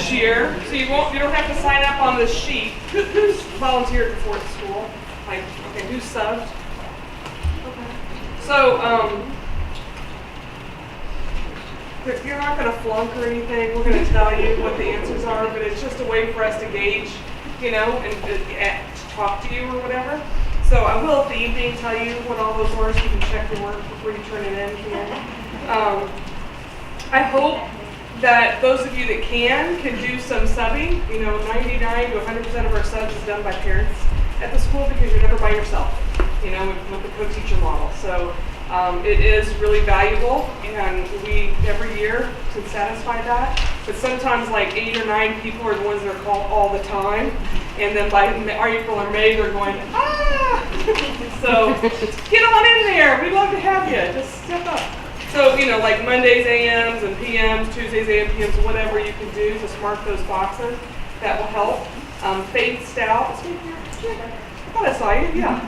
this year, so you don't have to sign up on this sheet. Who's volunteered before at school? Like, okay, who's subbed? Okay. So, you're not going to flunk or anything. We're going to tell you what the answers are, but it's just a way for us to gauge, and to talk to you or whatever. So I will at the evening tell you what all those are, so you can check your work before you turn it in here. I hope that those of you that can do some subbing. 99 to 100% of our subs is done by parents at the school because you're never by yourself, with the co-teacher model. So it is really valuable, and we every year can satisfy that. But sometimes like 8 or 9 people are the ones that are called all the time, and then by April or May they're going, So get on in there. We'd love to have you. Just step up. So like Mondays AMs and PMs, Tuesdays AM PMs, whatever you can do, just mark those boxes. That will help. Faith Stout, I thought I saw you. Yeah.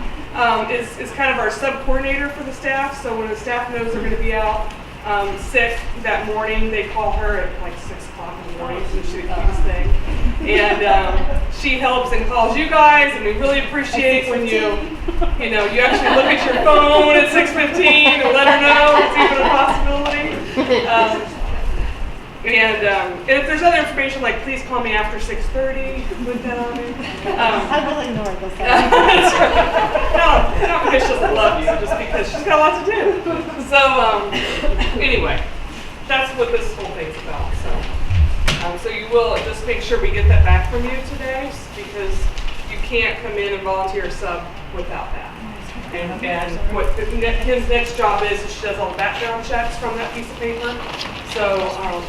Is kind of our sub-coordinator for the staff. So when the staff knows they're going to be out sick that morning, they call her at like 6 o'clock in the morning, so she's the cutest thing. And she helps and calls you guys, and we really appreciate when you actually look at your phone at 6:15 and let her know it's even a possibility. And if there's other information, like please call me after 6:30, put that on me. I will ignore this. That's right. Not because she doesn't love you, just because she's got a lot to do. So anyway, that's what this whole thing's about. So you will just make sure we get that back from you today, because you can't come in and volunteer a sub without that. And what Kim's next job is she does all the background checks from that piece of paper. So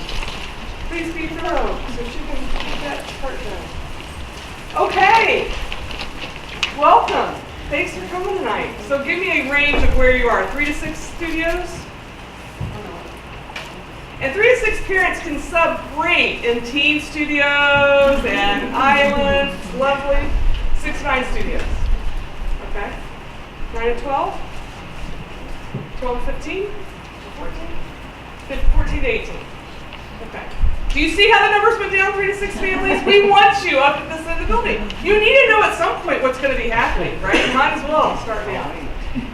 please be thorough so she can get that part done. Okay, welcome. Thanks for coming tonight. So give me a range of where you are. 3 to 6 studios? And 3 to 6 parents can sub great in teen studios and islands, lovely. 6 to 9 studios. Okay. 9 to 12? 12 to 15? 14? 14 to 18. Okay. Do you see how the numbers went down 3 to 6 families? We want you up at this end of the building. You need to know at some point what's going to be happening, right? Might as well start now.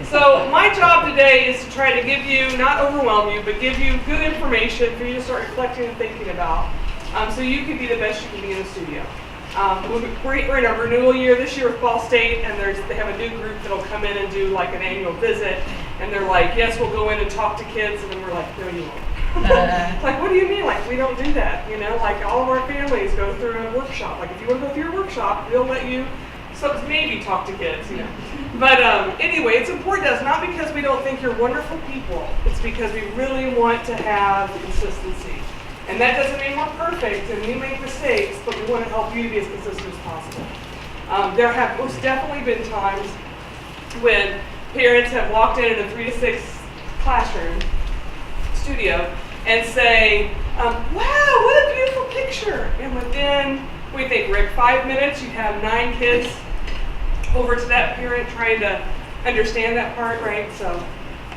So my job today is to try to give you, not overwhelm you, but give you good information for you to start reflecting and thinking about, so you can be the best you can be in the studio. We're in a renewal year this year with Ball State, and they have a new group that'll come in and do like an annual visit, and they're like, yes, we'll go in and talk to kids, and then we're like, no, you won't. Like, what do you mean? Like, we don't do that, like all of our families go through a workshop. Like, if you want to go through a workshop, they'll let you maybe talk to kids, But anyway, it's important to us, not because we don't think you're wonderful people. It's because we really want to have consistency. And that doesn't mean we're perfect and we make mistakes, but we want to help you be as consistent as possible. There have most definitely been times when parents have walked in a 3 to 6 classroom studio and say, wow, what a beautiful picture. And within, we think, Rick, 5 minutes, you have 9 kids over to that parent trying to understand that part, right? So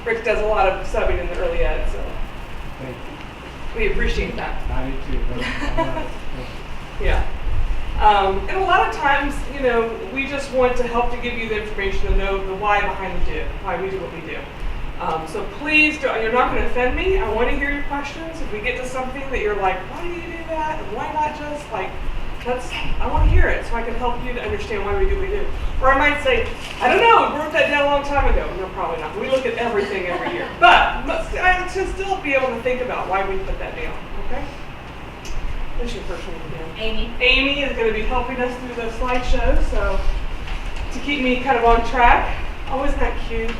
Rick does a lot of subbing in the early ed, so Thank you. we appreciate that. I do too. Yeah. And a lot of times, we just want to help to give you the information to know the why behind the do, why we do what we do. So please, you're not going to offend me. I want to hear your questions. If we get to something that you're like, why do you do that? And why not just I want to hear it so I can help you to understand why we do what we do. Or I might say, I don't know, we wrote that down a long time ago. No, probably not. We look at everything every year. But I should still be able to think about why we put that down, okay? What's your first name again? Amy. Amy is going to be helping us through the slideshow, so to keep me kind of on track. Oh, isn't that cute?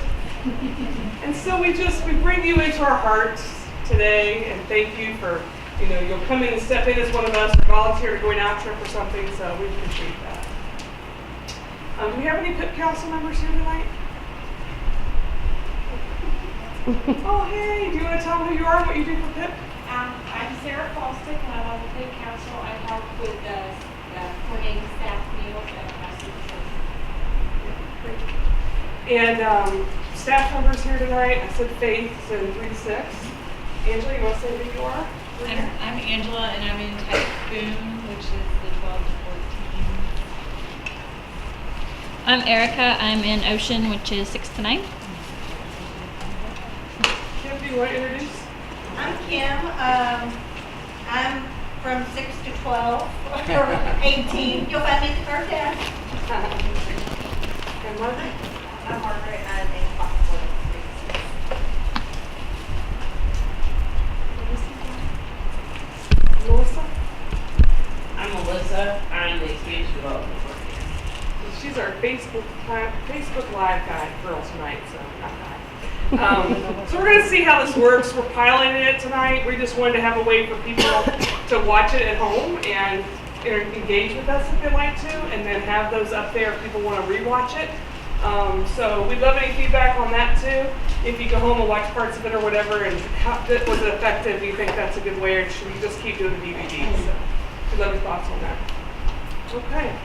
And so we bring you into our hearts today, and thank you for, you'll come in and step in as one of us, or volunteer to go an out trip or something, so we appreciate that. Do we have any PIP council members here tonight? Oh, hey, do you want to tell them who you are and what you do for PIP? I'm Sarah Falstick, and I'm on the PIP council. I help with coordinating staff meals at my supervisor. And staff members here tonight, I said Faith, so 3 to 6. Angela, you want to say who you are? I'm Angela, and I'm in Typhoon, which is the 12 to 14. I'm Erica. I'm in Ocean, which is 6 to 9. Kim, do you want to introduce? I'm Kim. I'm from 6 to 12, or 18. You'll find me at the car tag. And Margaret? I'm Margaret, I'm in Foxwood. Melissa? I'm Melissa. I'm the expansion development coordinator. She's our Facebook Live guy girl tonight, so not guy. So we're going to see how this works. We're piloting it tonight. We just wanted to have a way for people to watch it at home and engage with us if they'd like to, and then have those up there if people want to rewatch it. So we'd love any feedback on that too. If you go home and watch parts of it or whatever, and how was it effective, do you think that's a good way, or should we just keep doing the DVDs? So we'd love your thoughts on that. Okay.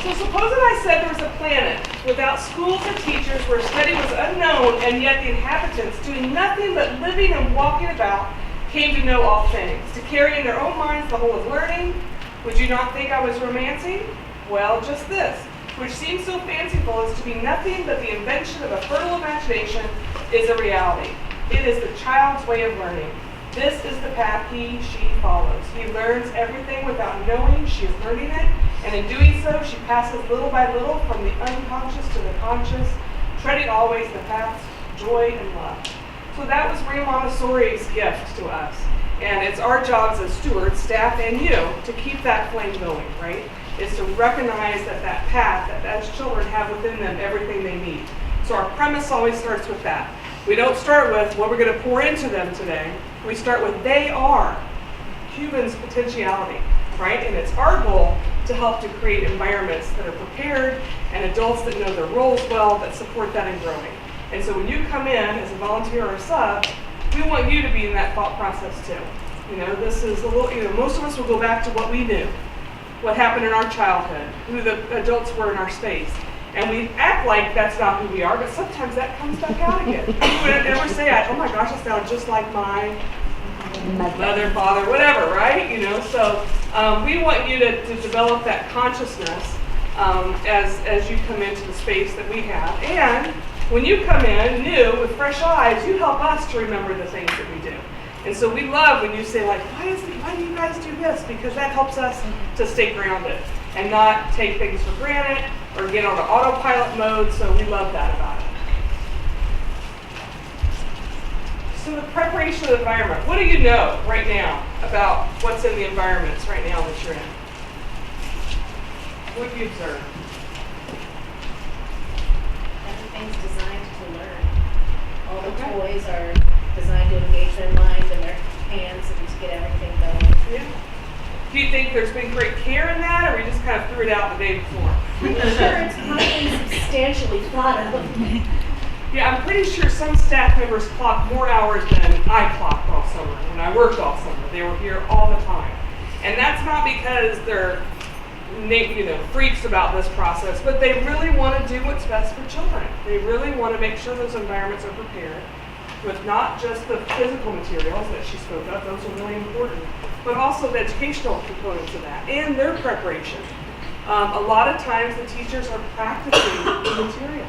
So supposing I said there was a planet without schools or teachers where study was unknown, and yet the inhabitants, doing nothing but living and walking about, came to know all things, to carry in their own minds the whole of learning, would you not think I was romancing? Well, just this, which seems so fanciful as to be nothing but the invention of a fertile imagination, is a reality. It is the child's way of learning. This is the path she follows. He learns everything without knowing she is learning it, and in doing so, she passes little by little from the unconscious to the conscious, treading always the paths of joy and love. So that was Maria Montessori's gift to us. And it's our jobs as stewards, staff, and you to keep that flame going, right? Is to recognize that path, that as children have within them everything they need. So our premise always starts with that. We don't start with what we're going to pour into them today. We start with they are Cuban's potentiality, right? And it's our goal to help to create environments that are prepared and adults that know their roles well, that support that in growing. And so when you come in as a volunteer or a sub, we want you to be in that thought process too. You know, this is a little, most of us will go back to what we knew, what happened in our childhood, who the adults were in our space. And we act like that's not who we are, but sometimes that comes back out again. You would never say, oh my gosh, I sound just like my mother, father, whatever, right? So we want you to develop that consciousness as you come into the space that we have. And when you come in new with fresh eyes, you help us to remember the things that we do. And so we love when you say like, why do you guys do this? Because that helps us to stay grounded and not take things for granted or get on an autopilot mode. So we love that about it. So the preparation of the environment. What do you know right now about what's in the environments right now that you're in? What do you observe? Everything's designed to learn. All the Okay. toys are designed to engage their minds and their hands and to get everything going. Yeah. Do you think there's been great care in that, or we just kind of threw it out the day before? Pretty sure it's probably substantially thought of. Yeah, I'm pretty sure some staff members clock more hours than I clocked all summer, when I worked all summer. They were here all the time. And that's not because they're freaks about this process, but they really want to do what's best for children. They really want to make sure those environments are prepared with not just the physical materials that she spoke of, those are really important, but also the educational components of that and their preparation. A lot of times the teachers are practicing the materials.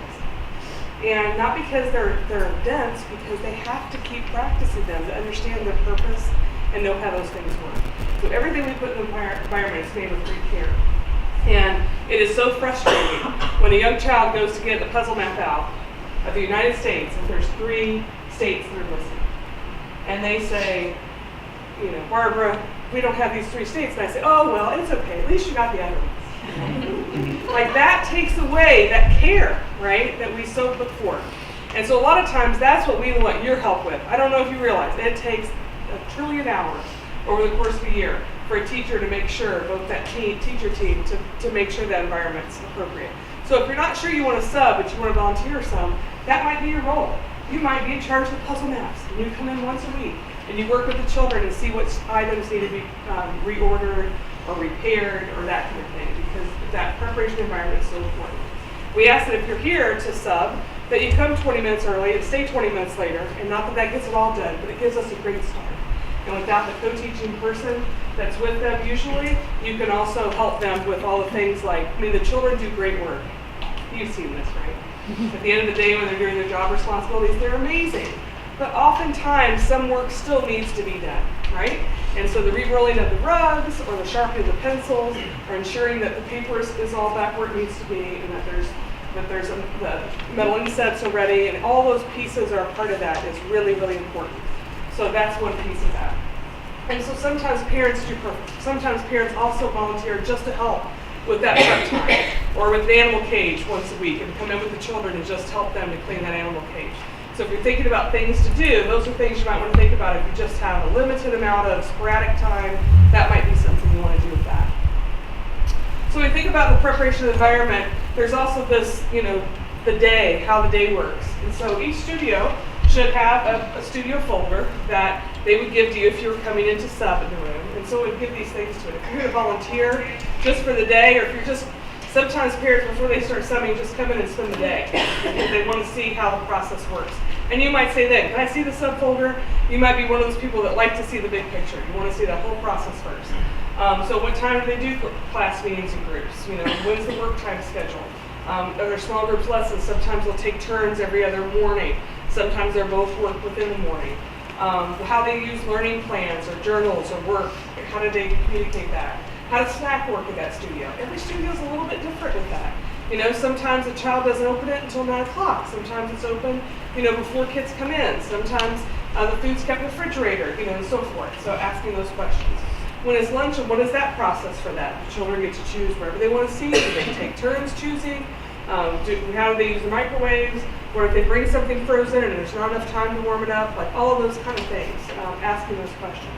And not because they're dense, because they have to keep practicing them to understand their purpose and know how those things work. So everything we put in the environment is made with great care. And it is so frustrating when a young child goes to get the puzzle map out of the United States, and there's 3 states that are missing. And they say, Barbara, we don't have these 3 states. And I say, oh, well, it's okay. At least you got the other ones. Like that takes away that care, right, that we so look for. And so a lot of times that's what we want your help with. I don't know if you realize, it takes 1 trillion hours over the course of a year for a teacher to make sure, both that teacher team, to make sure that environment's appropriate. So if you're not sure you want to sub, but you want to volunteer some, that might be your role. You might be in charge of the puzzle maps, and you come in once a week, and you work with the children and see what items need to be reordered or repaired or that kind of thing, because that preparation environment is so important. We ask that if you're here to sub, that you come 20 minutes early and stay 20 minutes later, and not that that gets it all done, but it gives us a great start. And without the co-teaching person that's with them usually, you can also help them with all the things like, I mean, the children do great work. You've seen this, right? At the end of the day when they're doing their job responsibilities, they're amazing. But oftentimes some work still needs to be done, right? And so the re-rolling of the rugs or the sharpening of the pencils or ensuring that the paper is all back where it needs to be and that the metal insets are ready and all those pieces are a part of that is really, really important. So that's one piece of that. And so sometimes parents do perfect. Sometimes parents also volunteer just to help with that prep time or with the animal cage once a week and come in with the children and just help them to clean that animal cage. So if you're thinking about things to do, those are things you might want to think about. If you just have a limited amount of sporadic time, that might be something you want to do with that. So when we think about the preparation of the environment, there's also this, the day, how the day works. And so each studio should have a studio folder that they would give to you if you were coming in to sub in the room. And so it would give these things to it. If you're going to volunteer just for the day, or if you're just, sometimes parents, before they start subbing, just come in and spend the day. If they want to see how the process works. And you might say then, can I see the subfolder? You might be one of those people that like to see the big picture. You want to see the whole process first. So what time do they do class meetings and groups? When's the work time scheduled? Are there small groups lessons? Sometimes they'll take turns every other morning. Sometimes they're both work within the morning. How they use learning plans or journals or work. How do they communicate that? How does snack work at that studio? Every studio is a little bit different with that. Sometimes a child doesn't open it until 9 o'clock. Sometimes it's open, before kids come in. Sometimes the food's kept in the refrigerator, and so forth. So asking those questions. When it's lunch, and what is that process for that? The children get to choose wherever they want to see. Do they take turns choosing? How do they use the microwaves? Or if they bring something frozen and there's not enough time to warm it up, like all of those kind of things, asking those questions.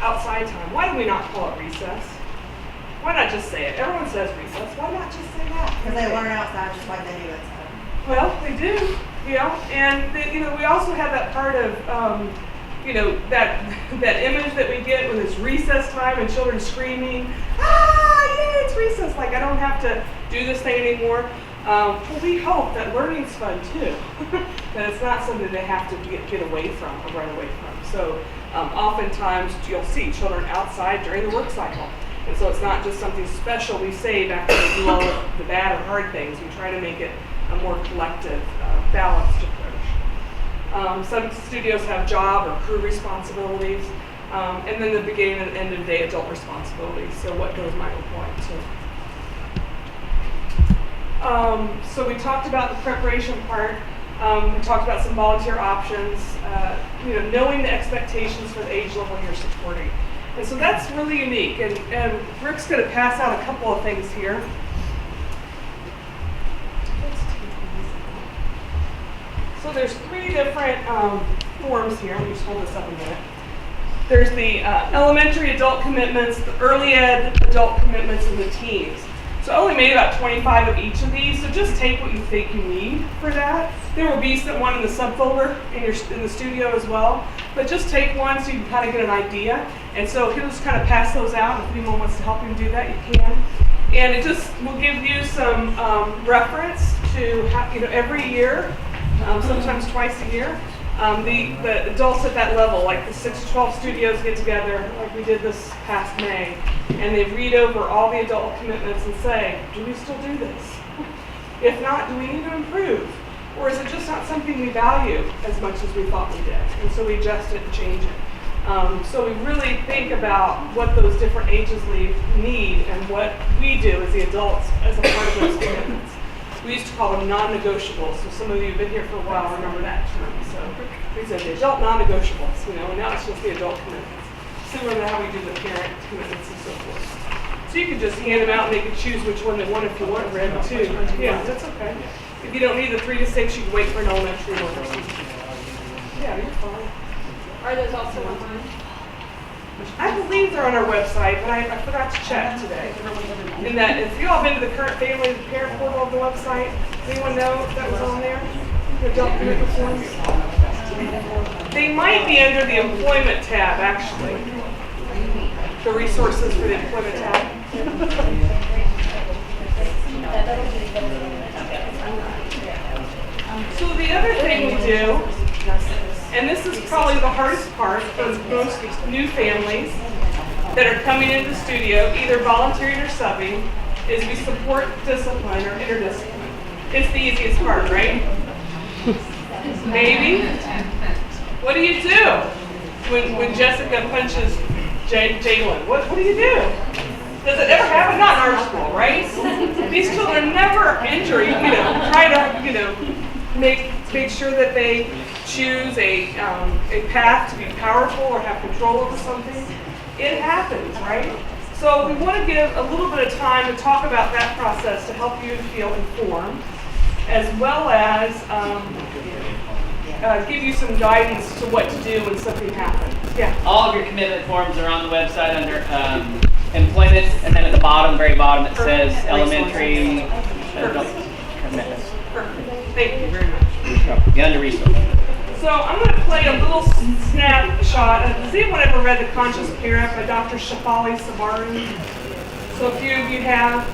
Outside time, why do we not call it recess? Why not just say it? Everyone says recess. Why not just say that? Because they learn outside just like they do inside. Well, they do, and we also have that part of, that image that we get when it's recess time and children screaming, yay, it's recess, like I don't have to do this thing anymore. Well, we hope that learning's fun too, that it's not something they have to get away from or run away from. So oftentimes you'll see children outside during the work cycle. And so it's not just something special we save after we do all of the bad or hard things. We try to make it a more collective, balanced approach. Some studios have job or crew responsibilities, and then the beginning and end of the day adult responsibilities, so what those might look like too. So we talked about the preparation part. We talked about some volunteer options, knowing the expectations for the age level you're supporting. And so that's really unique, and Rick's going to pass out a couple of things here. So there's 3 different forms here. Let me just hold this up a minute. There's the elementary adult commitments, the early ed adult commitments, and the teens. So I only made about 25 of each of these, so just take what you think you need for that. There will be one in the subfolder in the studio as well, but just take one so you can kind of get an idea. And so he'll just kind of pass those out. If anyone wants to help him do that, you can. And it just will give you some reference to how, every year, sometimes twice a year, the adults at that level, like the 6 to 12 studios get together, like we did this past May, and they read over all the adult commitments and say, do we still do this? If not, do we need to improve? Or is it just not something we value as much as we thought we did? And so we adjust it and change it. So we really think about what those different ages need and what we do as the adults as a part of those commitments. We used to call them non-negotiables. So some of you have been here for a while remember that term. So these are the adult non-negotiables, and now it's just the adult commitments. Similar to how we do the parent commitments and so forth. So you can just hand them out and they can choose which one they want if you want read too. Yeah, that's okay. If you don't need the 3 to 6, you can wait for an elementary one or something. Yeah, you're fine. Are those also online? I believe they're on our website, but I forgot to check today. And that, if you all been to the current family, the parent portal of the website, does anyone know if that was on there? The adult commitment forms? They might be under the employment tab, actually. The resources for the employment tab. So the other thing we do And this is probably the hardest part for most new families that are coming into the studio, either volunteering or subbing, is we support discipline or interdiscipline. It's the easiest part, right? Maybe? What do you do when Jessica punches Jalen? What do you do? Does it ever happen? Not in our school, right? These children never injure, try to, make sure that they choose a path to be powerful or have control over something. It happens, right? So we want to give a little bit of time to talk about that process to help you feel informed, as well as give you some guidance to what to do when something happens. Yeah. All of your commitment forms are on the website under employment, and then at the bottom, very bottom, it says elementary adult commitments. Perfect. Thank you very much. Get under resources. So I'm going to play a little snapshot. Has anyone ever read The Conscious Parent by Dr. Shefali Tsamarin? So a few of you have.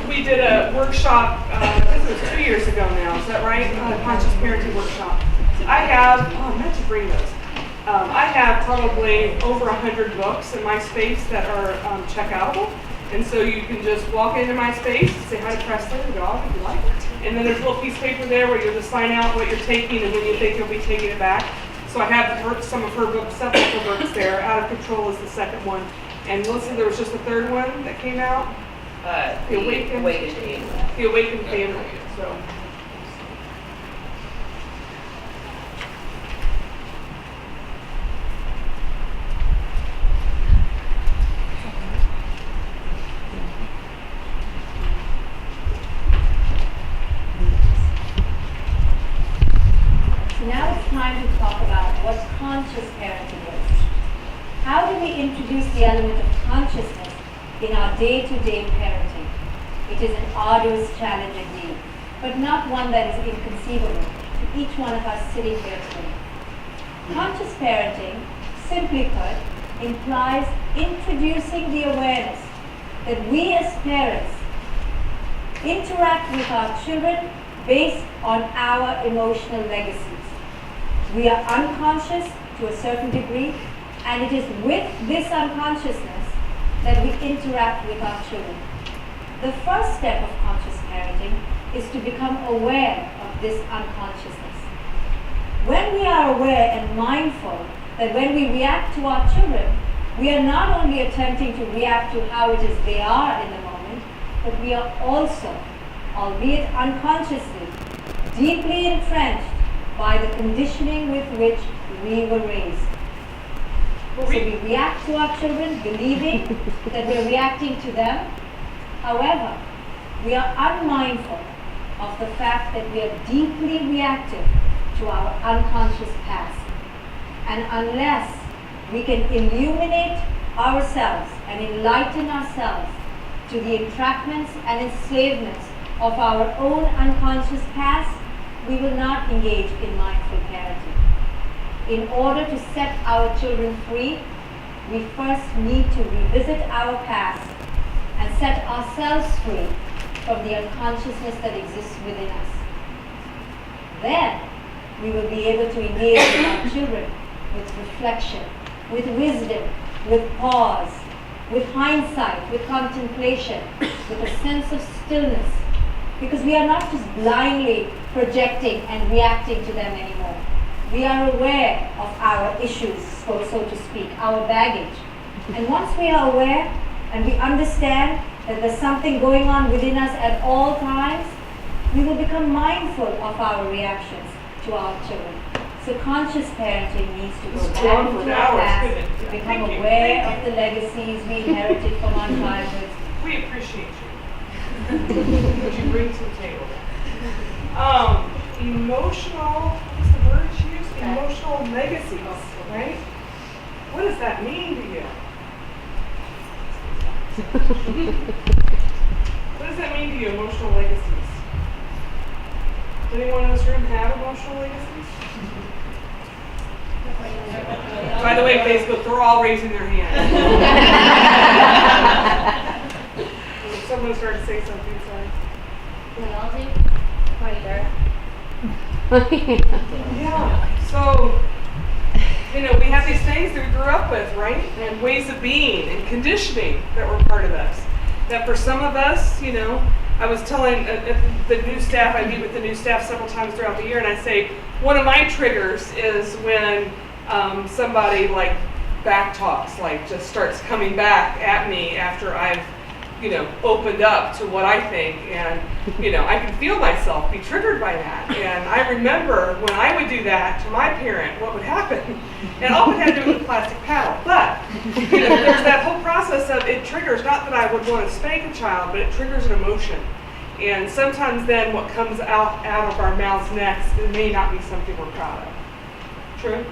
We did a workshop, I think it was 2 years ago now, is that right? The Conscious Parenting Workshop. I meant to bring those. I have probably over 100 books in my space that are checkoutable. And so you can just walk into my space, say hi to Presley, the dog, if you like. And then there's a little piece of paper there where you'll just sign out what you're taking and when you think you'll be taking it back. So I have some of her books, several of her books there. Out of Control is the second one. And listen, there was just a third one that came out. The Awakened Family. So. Now it's time to talk about what conscious parenting is. How do we introduce the element of consciousness in our day-to-day parenting? It is an arduous challenge indeed, but not one that is inconceivable to each one of us sitting here today. Conscious parenting, simply put, implies introducing the awareness that we as parents interact with our children based on our emotional legacies. We are unconscious to a certain degree, and it is with this unconsciousness that we interact with our children. The first step of conscious parenting is to become aware of this unconsciousness. When we are aware and mindful that when we react to our children, we are not only attempting to react to how it is they are in the moment, but we are also, albeit unconsciously, deeply entrenched by the conditioning with which we were raised. So we react to our children believing that we're reacting to them. However, we are unmindful of the fact that we are deeply reactive to our unconscious past. And unless we can illuminate ourselves and enlighten ourselves to the entrapments and enslavements of our own unconscious past, we will not engage in mindful parenting. In order to set our children free, we first need to revisit our past and set ourselves free from the unconsciousness that exists within us. Then we will be able to engage with our children with reflection, with wisdom, with pause, with hindsight, with contemplation, with a sense of stillness, because we are not just blindly projecting and reacting to them anymore. We are aware of our issues, so to speak, our baggage. And once we are aware and we understand that there's something going on within us at all times, we will become mindful of our reactions to our children. So conscious parenting needs to go back into our past, to become aware of the legacies we inherited from our childhood. We appreciate you. What you bring to the table. Emotional, what's the word you used? Emotional legacies, right? What does that mean to you? What does that mean to you, emotional legacies? Does anyone in this room have emotional legacies? By the way, Facebook, they're all raising their hand. Someone started to say something, sorry. We all do. Right there. Yeah, so you know, we have these things that we grew up with, right? And ways of being and conditioning that were part of us. That for some of us, you know, I was telling the new staff, I meet with the new staff several times throughout the year, and I say, one of my triggers is when somebody like back talks, like just starts coming back at me after I've, you know, opened up to what I think, and, you know, I can feel myself be triggered by that. And I remember when I would do that to my parent, what would happen? It often had to do with a plastic paddle, but, you know, there's that whole process of it triggers, not that I would want to spank a child, but it triggers an emotion. And sometimes then what comes out of our mouths next, it may not be something we're proud of. True?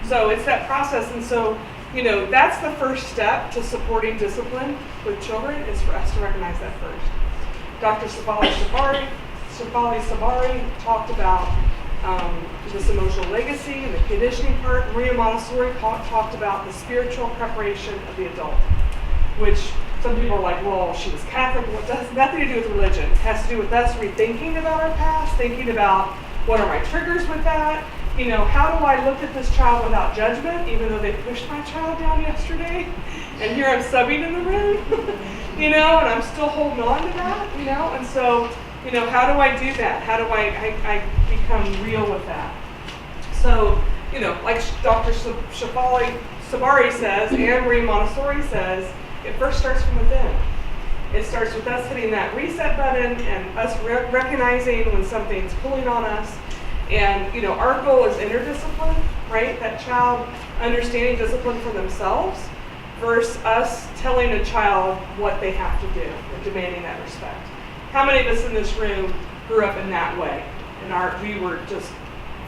So it's that process, and so, you know, that's the first step to supporting discipline with children, is for us to recognize that first. Dr. Shefali Sabari talked about this emotional legacy and the conditioning part. Maria Montessori talked about the spiritual preparation of the adult, which some people are like, well, she was Catholic. Well, it has nothing to do with religion. It has to do with us rethinking about our past, thinking about what are my triggers with that. You know, how do I look at this child without judgment, even though they pushed my child down yesterday, and here I'm subbing in the room, you know, and I'm still holding on to that, you know, and so, you know, how do I do that? How do I become real with that? So, you know, like Dr. Shefali Sabari says, and Maria Montessori says, it first starts from within. It starts with us hitting that reset button and us recognizing when something's pulling on us. And, you know, our goal is inner discipline, right? That child understanding discipline for themselves versus us telling a child what they have to do or demanding that respect. How many of us in this room grew up in that way? And we were just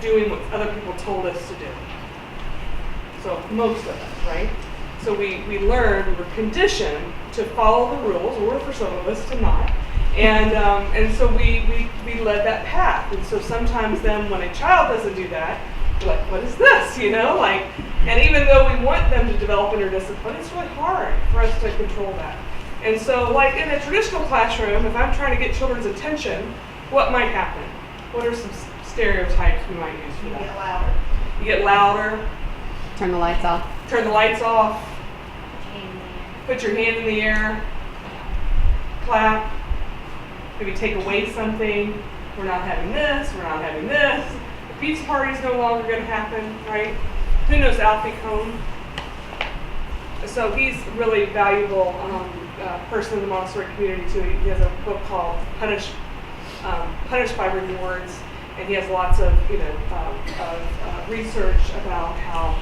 doing what other people told us to do. So most of us, right? So we learned, we were conditioned to follow the rules, or for some of us to not. And so we led that path. And so sometimes then when a child doesn't do that, we're like, what is this? You know, like, and even though we want them to develop inner discipline, it's really hard for us to control that. And so like in a traditional classroom, if I'm trying to get children's attention, what might happen? What are some stereotypes we might use for that? You get louder. You get louder. Turn the lights off. Turn the lights off. Put your hand in the air. Clap. Maybe take away something. We're not having this. We're not having this. The pizza party is no longer going to happen, right? Who knows Alfie Kohn? So he's a really valuable person in the Montessori community too. He has a book called Punished by Rewards, and he has lots of research about how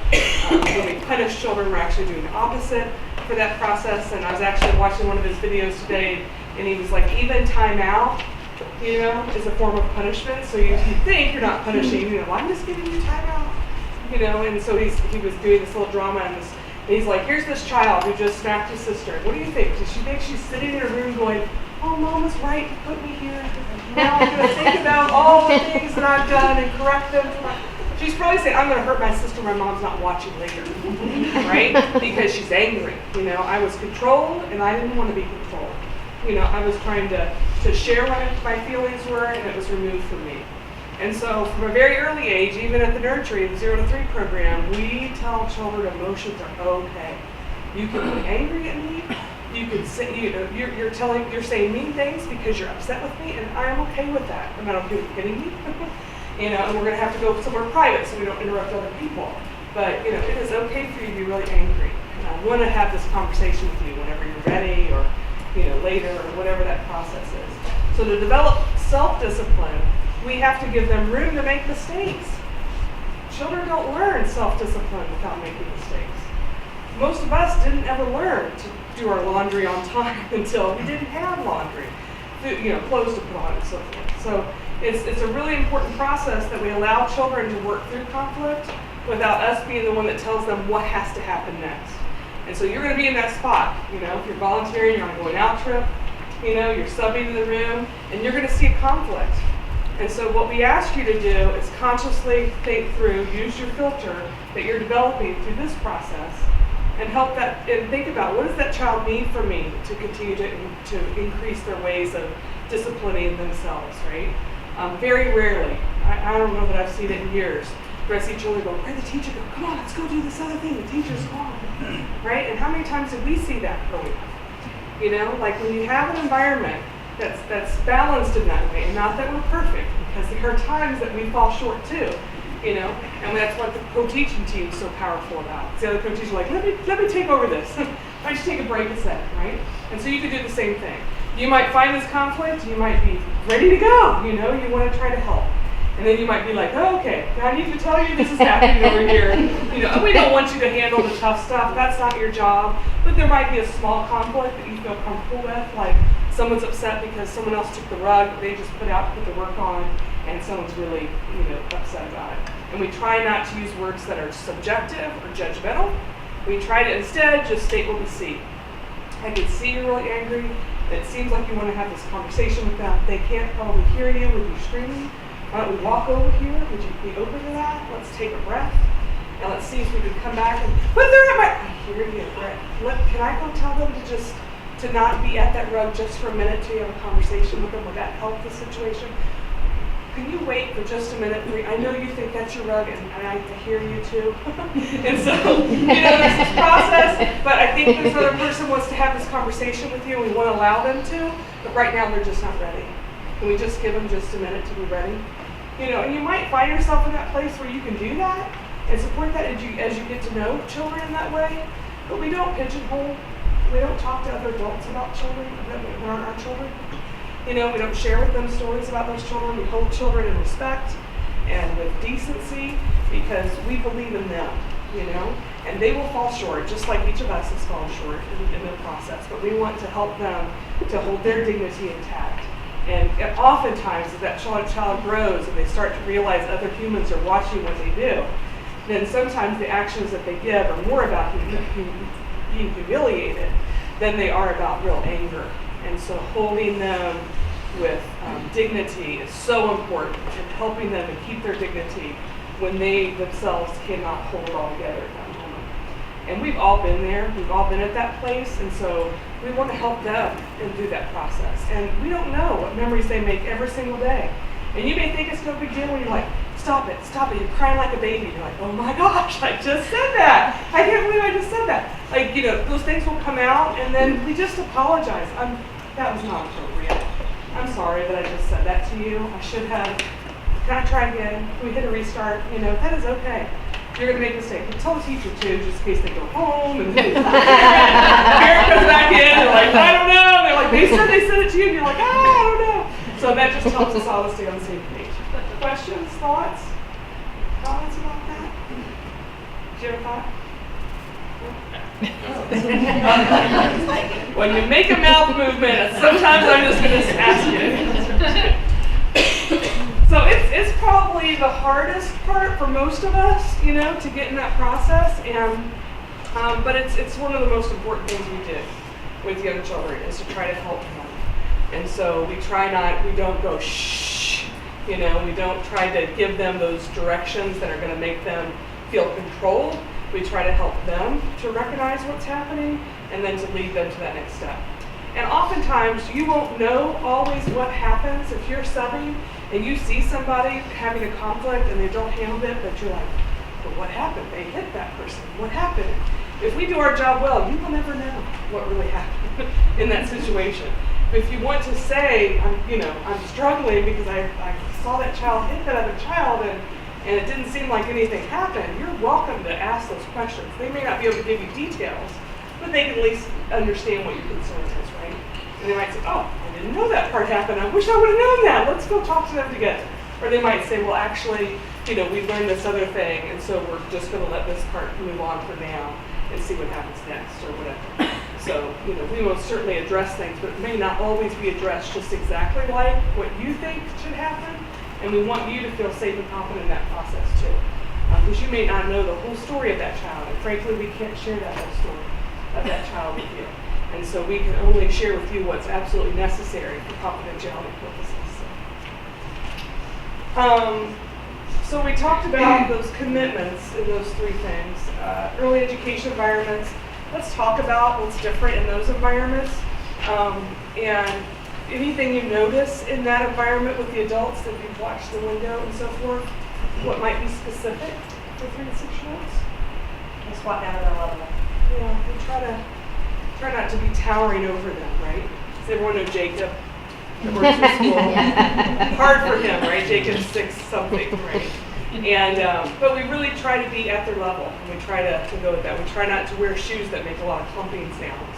when we punish children, we're actually doing the opposite for that process. And I was actually watching one of his videos today, and he was like, even timeout, you know, is a form of punishment. So you think you're not punishing, you know, well, I'm just giving you timeout, you know. And so he was doing this little drama, and he's like, here's this child who just smacked his sister. What do you think? Does she think she's sitting in a room going, oh, Mom was right to put me here. Now I'm going to think about all the things that I've done and correct them. She's probably saying, I'm going to hurt my sister. My mom's not watching later, right? Because she's angry. You know, I was controlled, and I didn't want to be controlled. You know, I was trying to share what my feelings were, and it was removed from me. And so from a very early age, even at the nursery, the 0 to 3 program, we tell children emotions are okay. You can be angry at me. You can say, you're saying mean things because you're upset with me, and I am okay with that. I'm not okay with hitting me. You know, and we're going to have to go somewhere private so we don't interrupt other people. But, you know, it is okay for you to be really angry. And I want to have this conversation with you whenever you're ready, or, you know, later, or whatever that process is. So to develop self-discipline, we have to give them room to make mistakes. Children don't learn self-discipline without making mistakes. Most of us didn't ever learn to do our laundry on time until we didn't have laundry, you know, clothes to put on and so forth. So it's a really important process that we allow children to work through conflict without us being the one that tells them what has to happen next. And so you're going to be in that spot, you know, if you're volunteering, you're on a going out trip, you know, you're subbing in the room, and you're going to see a conflict. And so what we ask you to do is consciously think through, use your filter that you're developing through this process, and help that, and think about, what does that child need from me to continue to increase their ways of disciplining themselves, right? Very rarely, I don't know that I've seen it in years, I see children go, where'd the teacher go? Come on, let's go do this other thing. The teacher's gone. Right? And how many times did we see that growing up? You know, like when you have an environment that's balanced in that way, and not that we're perfect, because there are times that we fall short too, you know, and that's what the co-teaching team is so powerful about. The other co-teachers are like, let me take over this. I just take a break a second, right? And so you could do the same thing. You might find this conflict, you might be ready to go, you know, you want to try to help. And then you might be like, oh, okay, I need to tell you this is happening over here. You know, we don't want you to handle the tough stuff. That's not your job. But there might be a small conflict that you feel comfortable with, like someone's upset because someone else took the rug that they just put out to put the work on, and someone's really, you know, upset about it. And we try not to use words that are subjective or judgmental. We try to instead just state what we see. I can see you're really angry. It seems like you want to have this conversation with them. They can't probably hear you with you screaming. Why don't we walk over here? Would you be open to that? Let's take a breath. And let's see if we can come back and, but they're at my, I hear you, Brett. Can I go tell them to not be at that rug just for a minute till you have a conversation with them? Would that help the situation? Can you wait for just a minute? I know you think that's your rug, and I hear you too. And so, you know, there's this process, but I think this other person wants to have this conversation with you, and we want to allow them to, but right now they're just not ready. Can we just give them just a minute to be ready? You know, and you might find yourself in that place where you can do that and support that as you get to know children in that way, but we don't pigeonhole. We don't talk to other adults about children that aren't our children. You know, we don't share with them stories about those children. We hold children in respect and with decency because we believe in them, you know, and they will fall short just like each of us has fallen short in the process, but we want to help them to hold their dignity intact. And oftentimes, as that child grows and they start to realize other humans are watching what they do, then sometimes the actions that they give are more about being humiliated than they are about real anger. And so holding them with dignity is so important, and helping them to keep their dignity when they themselves cannot hold it all together at that moment. And we've all been there. We've all been at that place. And so we want to help them and do that process. And we don't know what memories they make every single day. And you may think it's no big deal when you're like, stop it, you're crying like a baby. You're like, oh my gosh, I just said that. I can't believe I just said that. Like, you know, those things will come out, and then we just apologize. That was not appropriate. I'm sorry that I just said that to you. I should have. Can I try again? Can we hit a restart? You know, that is okay. You're going to make a mistake. Tell the teacher too, just in case they go home and parent comes back in. They're like, I don't know. They're like, they said it to you, and you're like, I don't know. So that just helps us all to stay on the same page. Questions, thoughts, comments about that? Did you have a thought? When you make a mouth movement, sometimes I'm just going to ask you. So it's probably the hardest part for most of us, you know, to get in that process, and but it's one of the most important things we do with young children is to try to help them. And so we don't go shh, you know, we don't try to give them those directions that are going to make them feel controlled. We try to help them to recognize what's happening and then to lead them to that next step. And oftentimes you won't know always what happens if you're subbing and you see somebody having a conflict and they don't handle it, but you're like, but what happened? They hit that person. What happened? If we do our job well, you will never know what really happened in that situation. If you want to say, I'm struggling because I saw that child hit that other child and it didn't seem like anything happened, you're welcome to ask those questions. They may not be able to give you details, but they can at least understand what your concern is, right? And they might say, oh, I didn't know that part happened. I wish I would have known that. Let's go talk to them together. Or they might say, well, actually, we learned this other thing, and so we're just going to let this part move on for now and see what happens next or whatever. So, we most certainly address things, but it may not always be addressed just exactly like what you think should happen. And we want you to feel safe and confident in that process too. Because you may not know the whole story of that child, and frankly, we can't share that whole story of that child with you. And so we can only share with you what's absolutely necessary for confidentiality purposes. So we talked about those commitments in those three things. Early education environments, let's talk about what's different in those environments. And anything you notice in that environment with the adults that you've watched the window and so forth. what might be specific for 3 to 6-year-olds. They swap down to their level. Yeah, we try not to be towering over them, right? Does everyone know Jacob? That works in school. Hard for him, right? Jacob's 6 something, right? And but we really try to be at their level, and we try to go with that. We try not to wear shoes that make a lot of clumping sounds.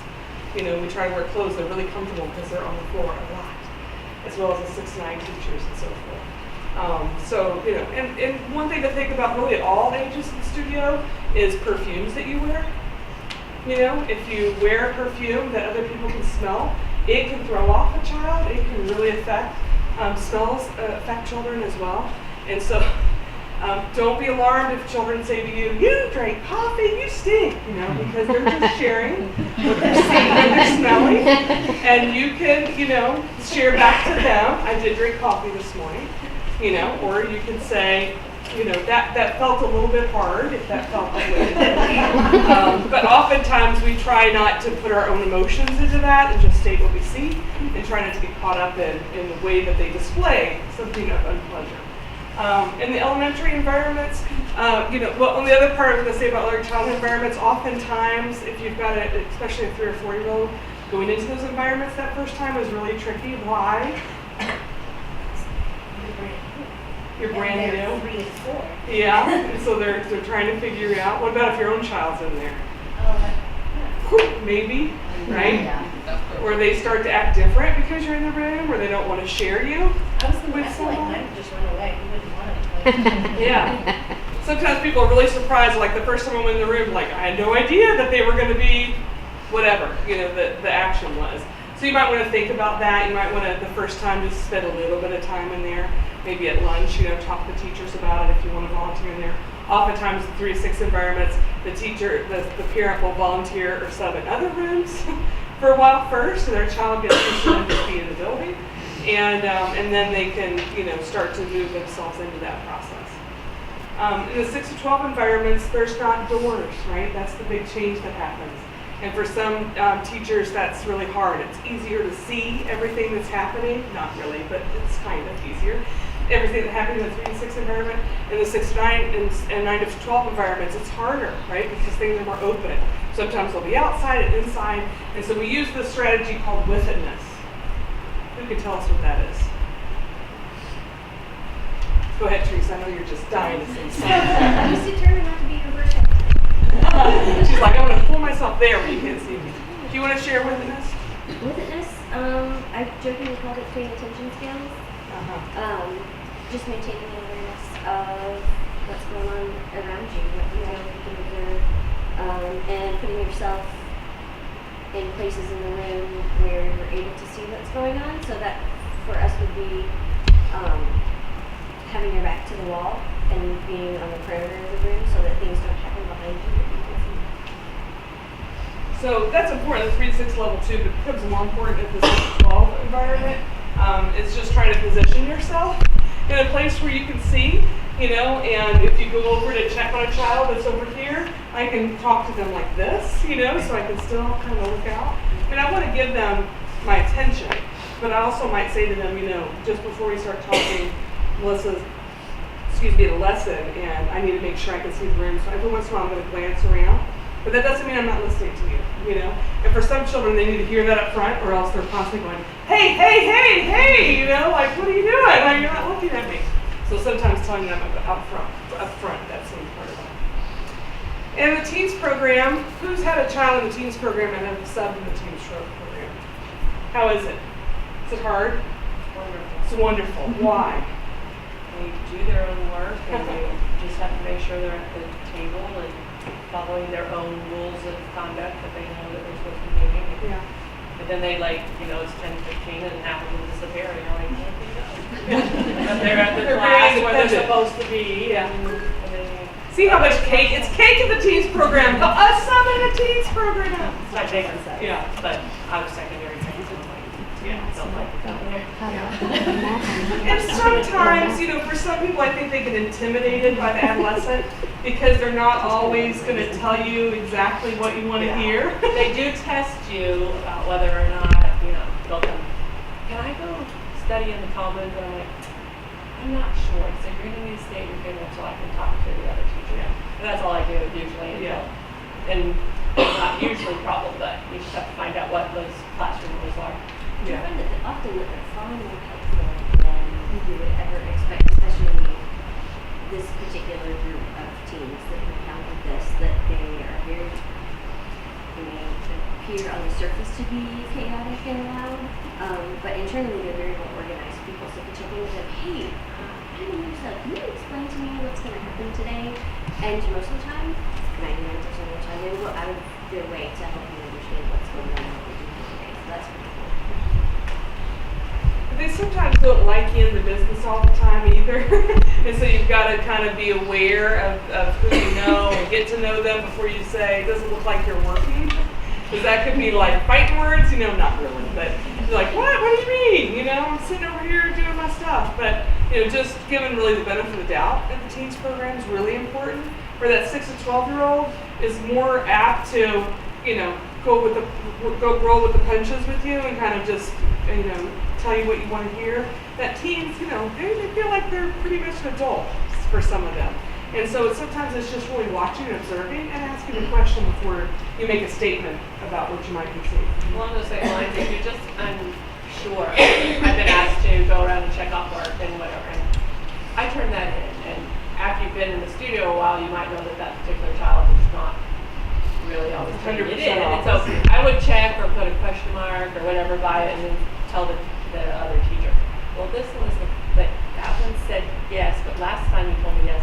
You know, we try to wear clothes that are really comfortable because they're on the floor a lot, as well as the 6 to 9 teachers and so forth. So, you know, and one thing to think about really at all ages in the studio is perfumes that you wear. You know, if you wear a perfume that other people can smell, it can throw off a child. It can really affect, smells affect children as well. And so don't be alarmed if children say to you, you drank coffee, you stink, you know, because they're just sharing what they're seeing, what they're smelling. And you can, you know, share back to them, I did drink coffee this morning, you know, or you can say, you know, that felt a little bit hard, if that felt like it. But oftentimes we try not to put our own emotions into that and just state what we see and try not to get caught up in the way that they display something of unpleasant. In the elementary environments, you know, well, on the other part I was going to say about early childhood environments, oftentimes if you've got especially a 3 or 4-year-old, going into those environments that first time is really tricky. Why? You're brand new. 3 to 4. Yeah, and so they're trying to figure it out. What about if your own child's in there? Maybe, right? Yeah. Or they start to act different because you're in the room, or they don't want to share you. I feel like mine would just run away. You wouldn't want it. Yeah. Sometimes people are really surprised, like the first time I went in the room, like I had no idea that they were going to be whatever, you know, the action was. So you might want to think about that. You might want to, the first time, just spend a little bit of time in there. Maybe at lunch, you know, talk to the teachers about it if you want to volunteer in there. Oftentimes, in 3 to 6 environments, the teacher, the parent will volunteer or sub in other rooms for a while first, so their child gets used to them just being in the building, and then they can, you know, start to move themselves into that process. In the 6 to 12 environments, there's not doors, right? That's the big change that happens. And for some teachers, that's really hard. It's easier to see everything that's happening. Not really, but it's kind of easier. Everything that happens in the 3 to 6 environment. In the 6 to 9 and 9 to 12 environments, it's harder, right? Because things are more open. Sometimes they'll be outside and inside. And so we use this strategy called withedness. Who can tell us what that is? Go ahead, Teresa. I know you're just dying to say something. Just determined not to be inverted. She's like, I'm going to pull myself there where you can't see me. Do you want to share withedness? Withedness, I jokingly called it paying attention skills. Just maintaining an awareness of what's going on around you, what you can observe, and putting yourself in places in the room where you're able to see what's going on. So that for us would be having your back to the wall and being on the perimeter of the room so that things don't happen behind you that you can see. So that's important, the 3 to 6 level too, but it becomes more important at the 6 to 12 environment. It's just trying to position yourself in a place where you can see, you know, and if you go over to check on a child that's over here, I can talk to them like this, you know, so I can still kind of look out. And I want to give them my attention, but I also might say to them, you know, just before we start talking, Melissa's, the lesson, and I need to make sure I can see the room. So every once in a while I'm going to glance around. But that doesn't mean I'm not listening to you, you know? And for some children, they need to hear that up front, or else they're constantly going, hey, hey, hey, hey, you know, like, what are you doing? Like, you're not looking at me. So sometimes telling them up front, that's an important one. And the teens program, who's had a child in the teens program and have subbed in the teens program? How is it? Is it hard? It's wonderful. Why? They do their own work, and they just have to make sure they're at the table and following their own rules of conduct that they know that they're supposed to be doing. Yeah. But then they it's 10:15 and half of them disappear, and you're like, where did they go? But they're at the They're class very where they're independent. supposed to be. Yeah. And then See how much cake? It's cake in the teens program. Us some in the teens program. it's my favorite set. Yeah. But I was secondary teachers, so I'm like, Yeah. don't like it down there. And sometimes, you know, for some people, I think they get intimidated by the adolescent because they're not always going to tell you exactly what you want to hear. They do test you about whether or not, you know, they'll come, can I go study in the Talmud? And I'm like, I'm not sure. So you're going to need to stay at your you know, so I can talk to the other teacher. And that's all I do usually. Yeah. And it's not usually a problem, but you just have to find out what those classroom rules are. I find that often that they're far more helpful than you would ever expect, especially this particular group of teams that have encountered this, that they are very, they may appear on the surface to be chaotic and loud, but internally they're very well organized people. So if you check in with them, hey, I don't know stuff, can you explain to me what's going to happen today? And most of the time, 99% of the time, they will go out of their way to help you understand what's going on and what we're doing today. So that's pretty cool. But they sometimes don't like you in the business all the time either. And so you've got to kind of be aware of who you know and get to know them before you say, it doesn't look like you're working. Because that could be like fighting words, you know, not really, but you're like, what do you mean? You know, I'm sitting over here doing my stuff. But, you know, just giving really the benefit of the doubt in the teens program is really important. Where that 6 to 12-year-old is more apt to, you know, go roll with the punches with you and kind of just, you know, tell you what you want to hear. That teens, you know, they feel like they're pretty much an adult for some of them. And so sometimes it's just really watching and observing and asking a question before you make a statement about what you might be seeing. Along those same lines, if you're just unsure, I've been asked to go around and check off work and whatever, and I turn that in. And after you've been in the studio a while, you might know that that particular child is not really always turning it in. And so I would check or put a question mark or whatever by it and then tell the other teacher, well, this one is that one said yes, but last time you told me yes.